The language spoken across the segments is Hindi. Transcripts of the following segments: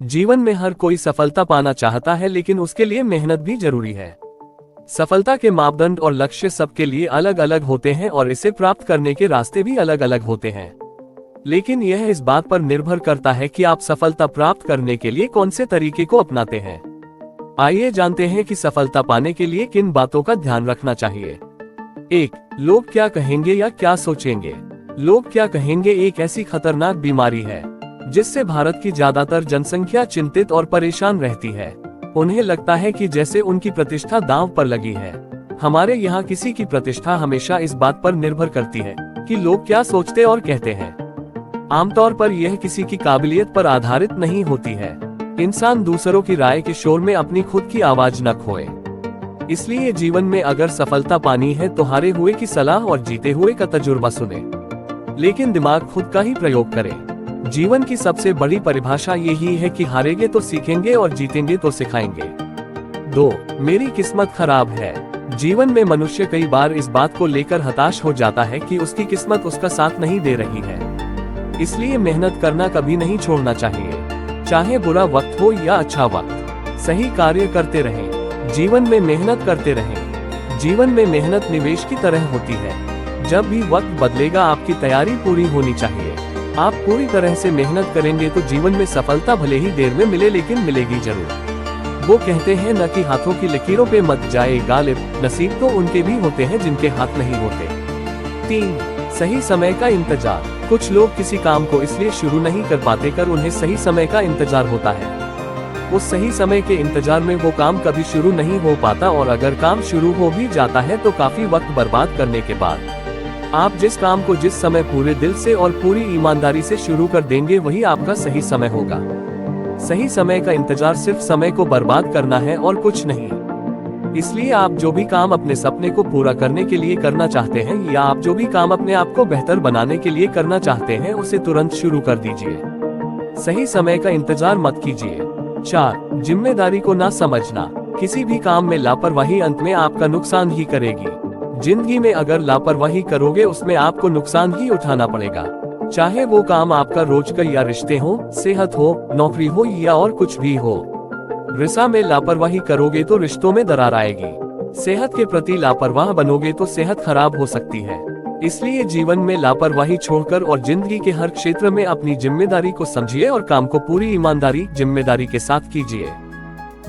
जीवन में हर कोई सफलता पाना चाहता है, लेकिन उसके लिए मेहनत भी जरूरी है। सफलता के मापदंड और लक्ष्य सबके लिए अलग अलग होते हैं और इसे प्राप्त करने के रास्ते भी अलग अलग होते हैं। लेकिन यह इस बात पर निर्भर करता है कि आप सफलता प्राप्त करने के लिए कौन से तरीके को अपनाते हैं। आइए जानते हैं कि सफलता पाने के लिए किन बातों का ध्यान रखना चाहिए। 1. लोग क्या कहेंगे या क्या सोचेंगे। लोग क्या कहेंगे एक ऐसी खतरनाक बीमारी है जिससे भारत की ज्यादातर जनसंख्या चिंतित और परेशान रहती है। उन्हें लगता है कि जैसे उनकी प्रतिष्ठा दांव पर लगी है। हमारे यहाँ किसी की प्रतिष्ठा हमेशा इस बात पर निर्भर करती है कि लोग क्या सोचते और कहते हैं। आमतौर पर यह किसी की काबिलियत पर आधारित नहीं होती है। इंसान दूसरों की राय के शोर में अपनी खुद की आवाज न खोए। इसलिए जीवन में अगर सफलता पानी है तो हारे हुए की सलाह और जीते हुए का तजुर्बा सुने, लेकिन दिमाग खुद का ही प्रयोग करें। जीवन की सबसे बड़ी परिभाषा यही है कि हारेंगे तो सीखेंगे और जीतेंगे तो सिखाएंगे। 2. मेरी किस्मत खराब है। जीवन में मनुष्य कई बार इस बात को लेकर हताश हो जाता है कि उसकी किस्मत उसका साथ नहीं दे रही है। इसलिए मेहनत करना कभी नहीं छोड़ना चाहिए। चाहे बुरा वक्त हो या अच्छा वक्त, सही कार्य करते रहें। जीवन में मेहनत करते रहें। जीवन में मेहनत निवेश की तरह होती है। जब भी वक्त बदलेगा आपकी तैयारी पूरी होनी चाहिए। आप पूरी तरह से मेहनत करेंगे तो जीवन में सफलता भले ही देर में मिले, लेकिन मिलेगी जरूर। वो कहते हैं न कि हाथों की लकीरों पे मत जाए गालिब, नसीब तो उनके भी होते हैं जिनके हाथ नहीं होते। 3. सही समय का इंतजार। कुछ लोग किसी काम को इसलिए शुरू नहीं कर पाते कर उन्हें सही समय का इंतजार होता है। उस सही समय के इंतजार में वो काम कभी शुरू नहीं हो पाता, और अगर काम शुरू हो भी जाता है तो काफी वक्त बर्बाद करने के बाद। आप जिस काम को जिस समय पूरे दिल से और पूरी ईमानदारी से शुरू कर देंगे वही आपका सही समय होगा। सही समय का इंतजार सिर्फ समय को बर्बाद करना है और कुछ नहीं। इसलिए आप जो भी काम अपने सपने को पूरा करने के लिए करना चाहते हैं, या आप जो भी काम अपने आप को बेहतर बनाने के लिए करना चाहते हैं, उसे तुरंत शुरू कर दीजिए। सही समय का इंतजार मत कीजिए। 4. जिम्मेदारी को ना समझना। किसी भी काम में लापरवाही अंत में आपका नुकसान ही करेगी। जिंदगी में अगर लापरवाही करोगे उसमें आपको नुकसान ही उठाना पड़ेगा। चाहे वो काम आपका रोज का या रिश्ते हो, सेहत हो, नौकरी हो या और कुछ भी हो। रिश्ता में लापरवाही करोगे तो रिश्तों में दरार आएगी। सेहत के प्रति लापरवाह बनोगे तो सेहत खराब हो सकती है। इसलिए जीवन में लापरवाही छोड़कर और जिंदगी के हर क्षेत्र में अपनी जिम्मेदारी को समझिए और काम को पूरी ईमानदारी जिम्मेदारी के साथ कीजिए।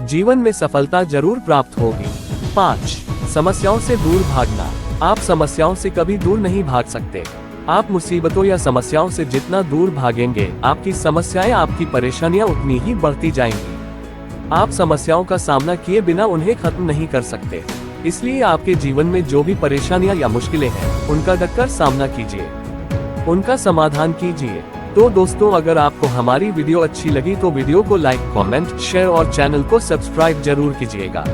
जीवन में सफलता जरूर प्राप्त होगी। 5. समस्याओं से दूर भागना। आप समस्याओं से कभी दूर नहीं भाग सकते। आप मुसीबतों या समस्याओं से जितना दूर भागेंगे, आपकी समस्याएं, आपकी परेशानियां उतनी ही बढ़ती जाएंगी। आप समस्याओं का सामना किए बिना उन्हें खत्म नहीं कर सकते। इसलिए आपके जीवन में जो भी परेशानियां या मुश्किलें हैं, उनका डटकर सामना कीजिए, उनका समाधान कीजिए। तो दोस्तों, अगर आपको हमारी वीडियो अच्छी लगी तो वीडियो को लाइक, कमेंट, शेयर और चैनल को सब्सक्राइब जरूर कीजिएगा।